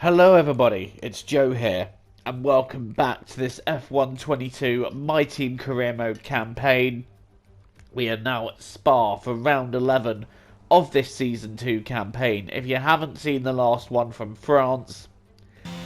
Hello everybody, it's Joe here, and welcome back to this F1 My Team Career Mode campaign. We are now at Spa for round 11 of this Season 2 campaign. If you haven't seen the last one from France,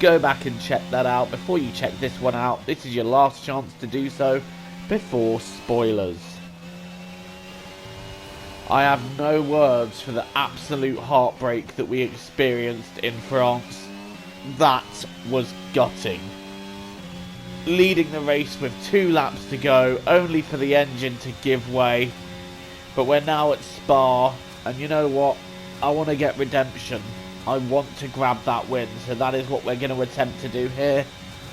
go back and check that out. Before you check this one out, this is your last chance to do so before spoilers. I have no words for the absolute heartbreak that we experienced in France. That was gutting. Leading the race with 2 laps to go, only for the engine to give way. But we're now at Spa, and you know what? I want to get redemption. I want to grab that win, so that is what we're going to attempt to do here.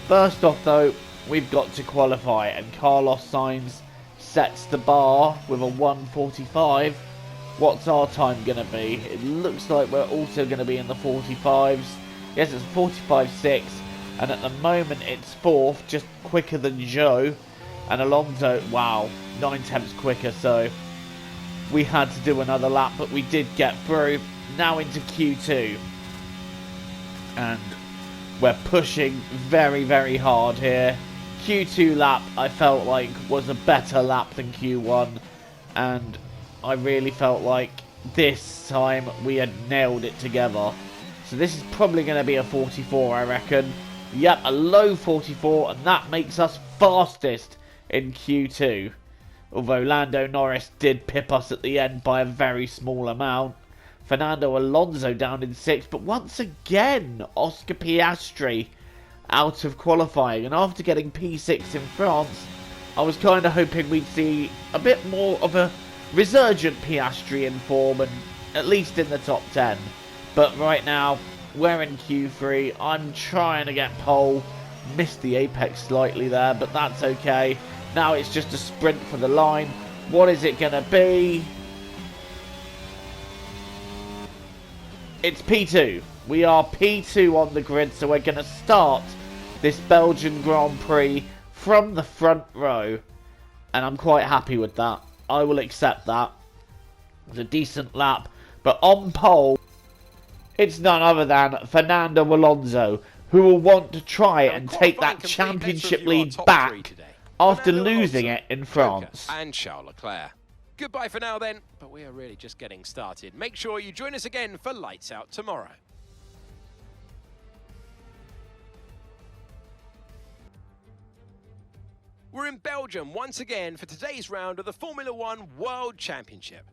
First off though, we've got to qualify, and Carlos Sainz sets the bar with a 1:45. What's our time going to be? It looks like we're also going to be in the 45s. Yes, it's 45.6, and at the moment it's 4th, just quicker than Joe. And Alonso, wow, 9/10 quicker, so we had to do another lap, but we did get through. Now into Q2. And we're pushing very, very hard here. Q2 lap, I felt like, was a better lap than Q1, and I really felt like this time we had nailed it together. So this is probably going to be a 44, I reckon. Yep, a low 44, and that makes us fastest in Q2. Although Lando Norris did pip us at the end by a very small amount. Fernando Alonso down in 6th, but once again, Oscar Piastri out of qualifying. And after getting P6 in France, I was kind of hoping we'd see a bit more of a resurgent Piastri in form, and at least in the top 10. But right now, we're in Q3. I'm trying to get pole. Missed the apex slightly there, but that's okay. Now it's just a sprint for the line. What is it going to be? It's P2. We are P2 on the grid, so we're going to start this Belgian Grand Prix from the front row. And I'm quite happy with that. I will accept that. It's a decent lap. But on pole, it's none other than Fernando Alonso, who will want to try and take that championship lead back after losing it in France. And Charles Leclerc. Goodbye for now then, but we are really just getting started. Make sure you join us again for Lights Out tomorrow. We're in Belgium once again for today's round of the Formula One World Championship.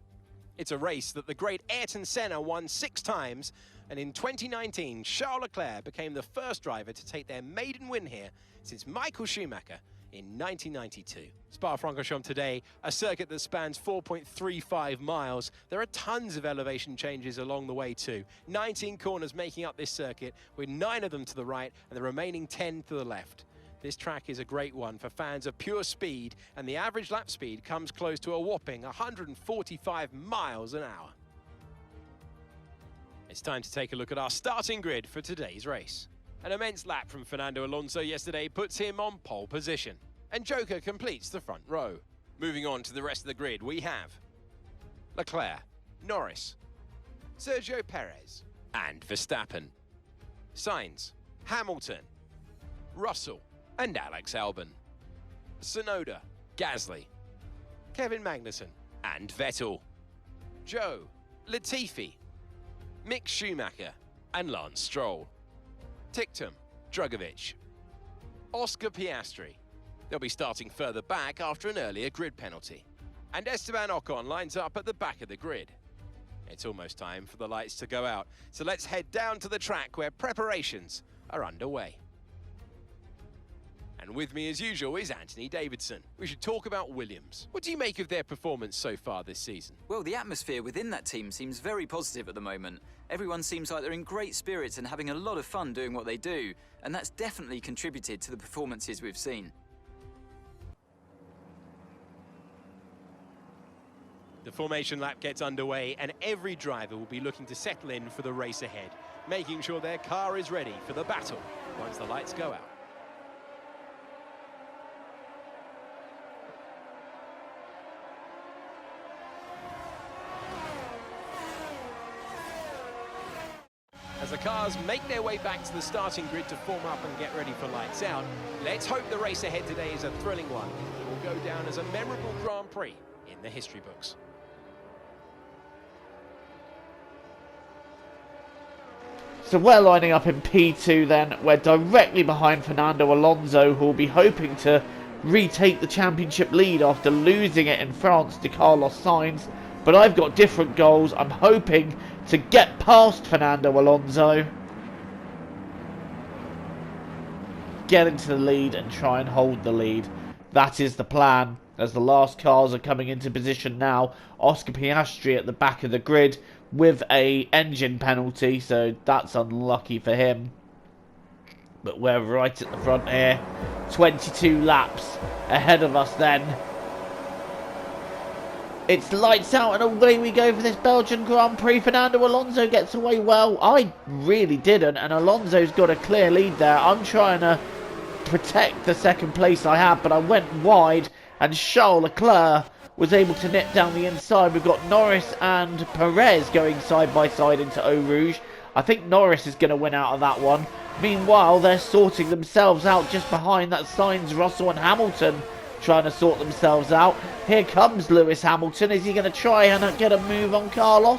It's a race that the great Ayrton Senna won 6 times, and in 2019, Charles Leclerc became the first driver to take their maiden win here since Michael Schumacher in 1992. Spa-Francorchamps today, a circuit that spans 4.35 miles. There are tons of elevation changes along the way too. 19 corners making up this circuit, with 9 of them to the right and the remaining 10 to the left. This track is a great one for fans of pure speed, and the average lap speed comes close to a whopping 145 miles an hour. It's time to take a look at our starting grid for today's race. An immense lap from Fernando Alonso yesterday puts him on pole position, and Joker completes the front row. Moving on to the rest of the grid, we have Leclerc, Norris, Sergio Perez, and Verstappen, Sainz, Hamilton, Russell, and Alex Albon, Tsunoda, Gasly, Kevin Magnussen, and Vettel, Joe, Latifi, Mick Schumacher, and Lance Stroll, Ticktum, Drugovich, Oscar Piastri. They'll be starting further back after an earlier grid penalty. And Esteban Ocon lines up at the back of the grid. It's almost time for the lights to go out, so let's head down to the track where preparations are underway. And with me as usual is Anthony Davidson. We should talk about Williams. What do you make of their performance so far this season? Well, the atmosphere within that team seems very positive at the moment. Everyone seems like they're in great spirits and having a lot of fun doing what they do, and that's definitely contributed to the performances we've seen. The formation lap gets underway, and every driver will be looking to settle in for the race ahead, making sure their car is ready for the battle once the lights go out. As the car cars make their way back to the starting grid to form up and get ready for lights out. Let's hope the race ahead today is a thrilling one that will go down as a memorable Grand Prix in the history books. So we're lining up in P2 then. We're directly behind Fernando Alonso, who will be hoping to retake the championship lead after losing it in France to Carlos Sainz. But I've got different goals. I'm hoping to get past Fernando Alonso, get into the lead and try and hold the lead. That is the plan, as the last cars are coming into position now. Oscar Piastri at the back of the grid with a engine penalty, so that's unlucky for him. But we're right at the front here. 22 laps ahead of us then. It's lights out and away we go for this Belgian Grand Prix. Fernando Alonso gets away well. I really didn't, and Alonso's got a clear lead there. I'm trying to protect the second place I have, but I went wide, and Charles Leclerc was able to nip down the inside. We've got Norris and Perez going side by side into Eau Rouge. I think Norris is going to win out of that one. Meanwhile, they're sorting themselves out just behind. That Sainz, Russell and Hamilton trying to sort themselves out. Here comes Lewis Hamilton. Is he going to try and get a move on Carlos?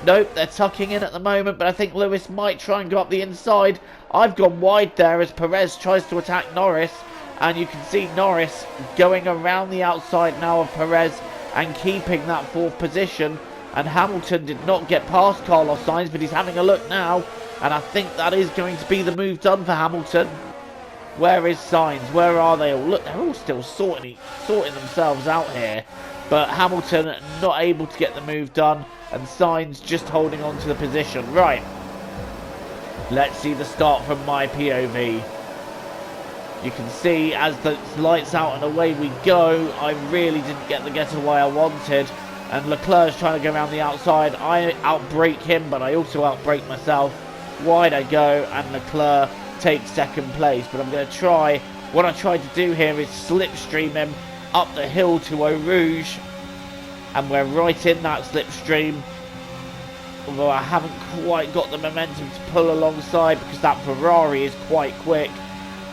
Nope, they're tucking in at the moment, but I think Lewis might try and go up the inside. I've gone wide there as Perez tries to attack Norris. And you can see Norris going around the outside now of Perez and keeping that fourth position. And Hamilton did not get past Carlos Sainz, but he's having a look now. And I think that is going to be the move done for Hamilton. Where is Sainz? Where are they all? Look, they're all still sorting themselves out here. But Hamilton not able to get the move done. And Sainz just holding on to the position. Right. Let's see the start from my POV. You can see as the lights out and away we go. I really didn't get the getaway I wanted. And Leclerc's trying to go around the outside. I outbrake him, but I also outbrake myself. Wide I go, and Leclerc takes second place. But I'm going to try. What I tried to do here is slipstream him up the hill to Eau Rouge. And we're right in that slipstream. Although I haven't quite got the momentum to pull alongside because that Ferrari is quite quick.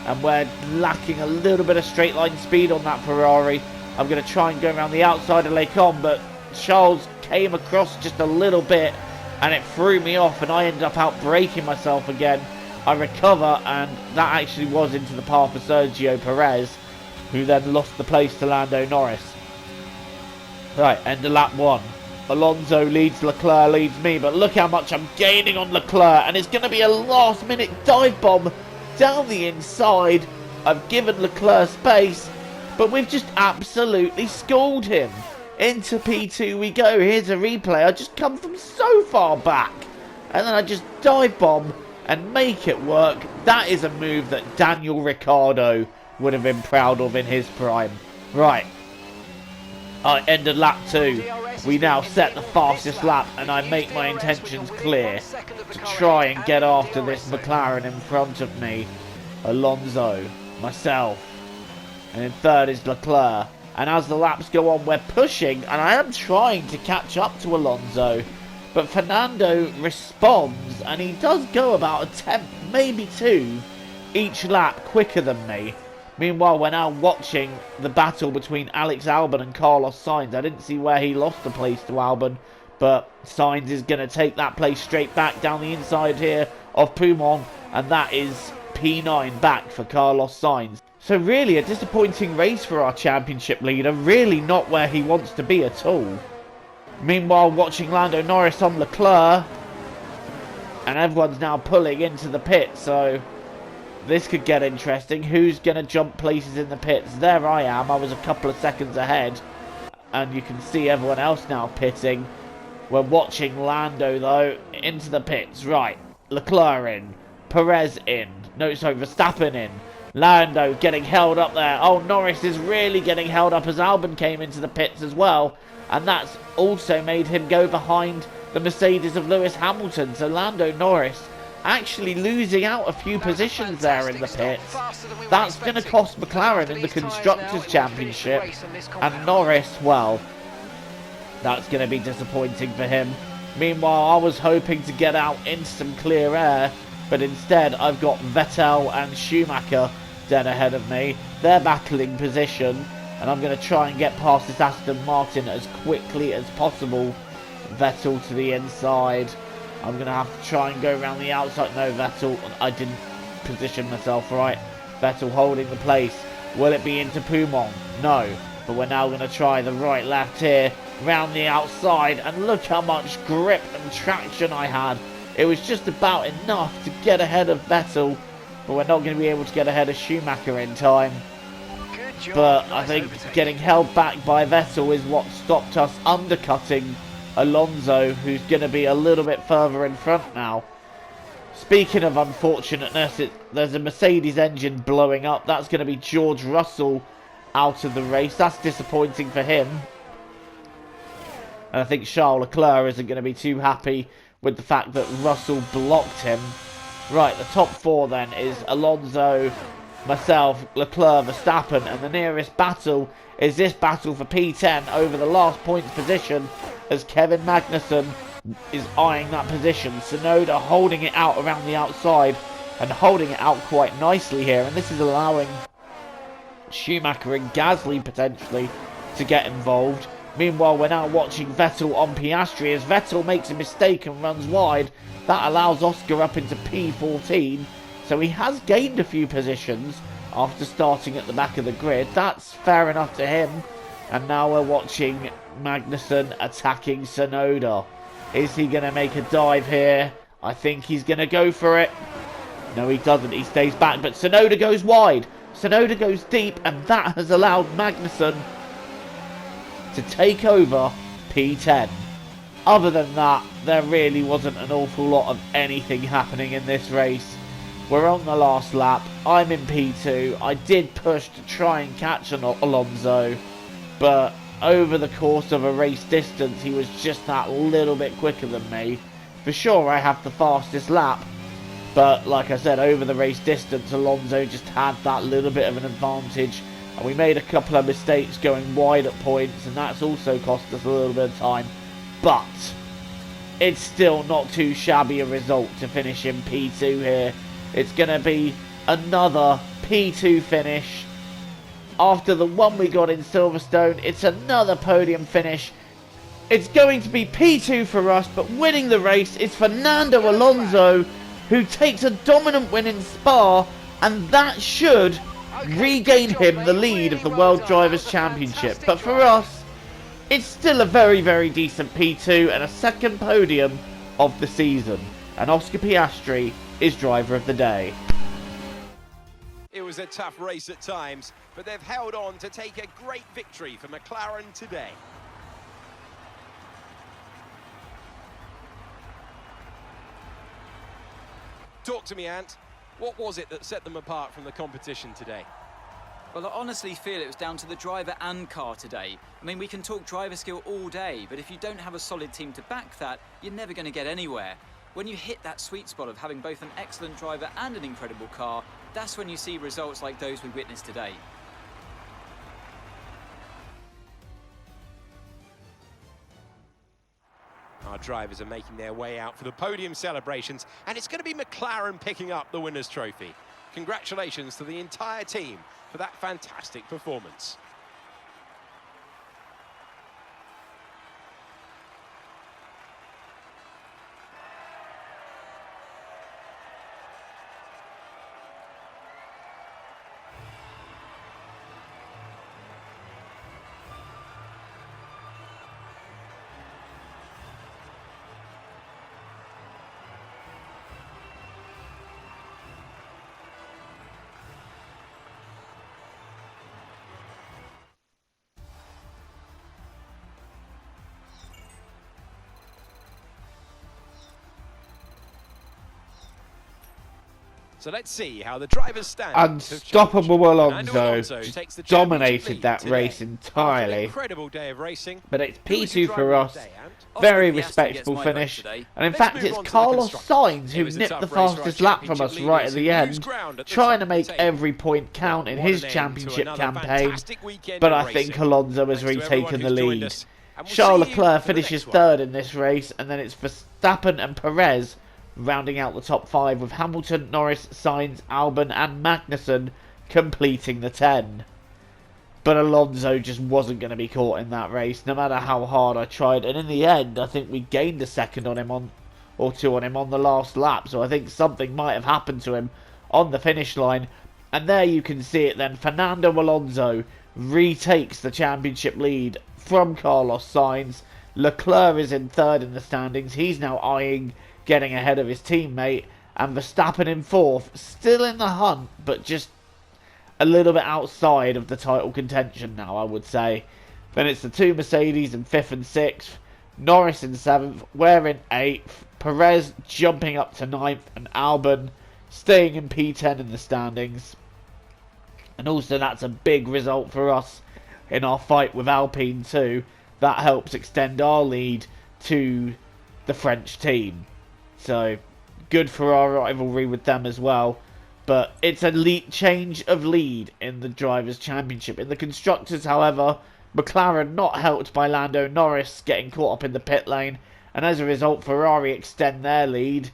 And we're lacking a little bit of straight line speed on that Ferrari. I'm going to try and go around the outside of Leclerc, but Charles came across just a little bit and it threw me off and I ended up outbraking myself again. I recover and that actually was into the path of Sergio Perez, who then lost the place to Lando Norris. Right, end of lap 1. Alonso leads, Leclerc leads me, but look how much I'm gaining on Leclerc, and it's going to be a last minute dive bomb down the inside. I've given Leclerc space, but we've just absolutely schooled him. Into P2 we go. Here's a replay. I just come from so far back, and then I just dive bomb and make it work. That is a move that Daniel Ricciardo would have been proud of in his prime. Right. I ended lap 2. We now set the fastest lap and I make my intentions clear to try and get after this McLaren in front of me. Alonso, myself, and in third is Leclerc. And as the laps go on, we're pushing and I am trying to catch up to Alonso. But Fernando responds and he does go about a tenth, maybe 2 each lap quicker than me. Meanwhile, we're now watching the battle between Alex Albon and Carlos Sainz. I didn't see where he lost the place to Albon, but Sainz is going to take that place straight back down the inside here of Poumon, and that is P9 back for Carlos Sainz. So really a disappointing race for our championship leader, really not where he wants to be at all. Meanwhile, watching Lando Norris on Leclerc, and everyone's now pulling into the pit, so this could get interesting. Who's going to jump places in the pits? There I am. I was a couple of seconds ahead. And you can see everyone else now pitting. We're watching Lando, though, into the pits. Right. Leclerc in. Perez in. No, sorry, Verstappen in. Lando getting held up there. Oh, Norris is really getting held up as Albon came into the pits as well. And that's also made him go behind the Mercedes of Lewis Hamilton. So Lando Norris actually losing out a few positions there in the pits. That's going to cost McLaren in the Constructors' Championship. And Norris, well, that's going to be disappointing for him. Meanwhile, I was hoping to get out into some clear air. but instead I've got Vettel and Schumacher dead ahead of me. They're battling position, and I'm going to try and get past this Aston Martin as quickly as possible. Vettel to the inside. I'm going to have to try and go around the outside. No, Vettel, I didn't position myself right. Vettel holding the place. Will it be into Poumon? No. But we're now going to try the right left here, round the outside, and look how much grip and traction I had. It was just about enough to get ahead of Vettel, but we're not going to be able to get ahead of Schumacher in time. Good job. But Nice I think overtake. getting held back by Vettel is what stopped us undercutting Alonso, who's going to be a little bit further in front now. Speaking of unfortunateness, there's a Mercedes engine blowing up. That's going to be George Russell out of the race. That's disappointing for him. And I think Charles Leclerc isn't going to be too happy with the fact that Russell blocked him. Right, the top four then is Alonso, myself, Leclerc, Verstappen, and the nearest battle is this battle for P10 over the last points position, as Kevin Magnussen is eyeing that position. Tsunoda holding it out around the outside and holding it out quite nicely here, and this is allowing Schumacher and Gasly potentially to get involved. Meanwhile, we're now watching Vettel on Piastri as Vettel makes a mistake and runs wide. That allows Oscar up into P14, so he has gained a few positions after starting at the back of the grid. That's fair enough to him. And now we're watching Magnussen attacking Tsunoda. Is he going to make a dive here? I think he's going to go for it. No, he doesn't. He stays back, but Tsunoda goes wide. Tsunoda goes deep, and that has allowed Magnussen to take over P10. Other than that, there really wasn't an awful lot of anything happening in this race. We're on the last lap. I'm in P2. I did push to try and catch Alonso, but over the course of a race distance, he was just that little bit quicker than me. For sure, I have the fastest lap, but like I said, over the race distance, Alonso just had that little bit of an advantage, and we made a couple of mistakes going wide at points, and that's also cost us a little bit of time. But it's still not too shabby a result to finish in P2 here. It's going to be another P2 finish. After the one we got in Silverstone, it's another podium finish. It's going to be P2 for us, but winning the race is Fernando Alonso, who takes a dominant win in Spa, and that should regain him the lead of the World Drivers' Championship. But for us, it's still a very, very decent P2 and a second podium of the season. And Oscar Piastri is driver of the day. It was a tough race at times, but they've held on to take a great victory for McLaren today. Talk to me, Ant. What was it that set them apart from the competition today? Well, I honestly feel it was down to the driver and car today. I mean, we can talk driver skill all day, but if you don't have a solid team to back that, you're never going to get anywhere. When you hit that sweet spot of having both an excellent driver and an incredible car, that's when you see results like those we witnessed today. Our drivers are making their way out for the podium celebrations, and it's going to be McLaren picking up the winner's trophy. Congratulations to the entire team for that fantastic performance. So let's see how the drivers stand. Unstoppable Alonso takes the just dominated championship that lead race today. entirely. After an incredible day of racing. But it's Who was your P2 for driver of us. the day, Ant? Very Oscar Piastri respectable gets my vote finish. today. And in Let's fact, move it's on to the Carlos constructors. Sainz It who was a nipped tough the race for our fastest lap from us championship right at leaders the who end, lose ground at the trying top to of the make table. every point count in What his an end to championship another campaign. fantastic weekend But of I think racing. Alonso has Thanks to everyone retaken the who's joined lead. us, and we'll Charles see you Leclerc for the finishes next one. third in this race, and then it's Verstappen and Perez rounding out the top 5 with Hamilton, Norris, Sainz, Albon and Magnussen completing the 10. But Alonso just wasn't going to be caught in that race, no matter how hard I tried. And in the end, I think we gained a second on him or two on him on the last lap. So I think something might have happened to him on the finish line. And there you can see it then. Fernando Alonso retakes the championship lead from Carlos Sainz. Leclerc is in third in the standings. He's now eyeing getting ahead of his teammate. And Verstappen in fourth, still in the hunt, but just a little bit outside of the title contention now, I would say. Then it's the 2 Mercedes in 5th and 6th. Norris in 7th. We're in 8th. Perez jumping up to 9th. And Albon staying in P10 in the standings. And also that's a big result for us in our fight with Alpine too. That helps extend our lead to the French team. So good for our rivalry with them as well. But it's a change of lead in the Drivers' Championship. In the Constructors, however, McLaren not helped by Lando Norris getting caught up in the pit lane. And as a result, Ferrari extend their lead.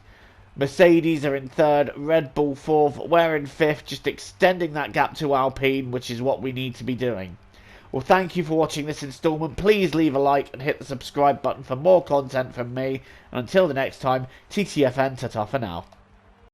Mercedes are in 3rd, Red Bull 4th, we're in 5th, just extending that gap to Alpine, which is what we need to be doing. Well, thank you for watching this instalment. Please leave a like and hit the subscribe button for more content from me. And until the next time, TTFN, ta-ta for now.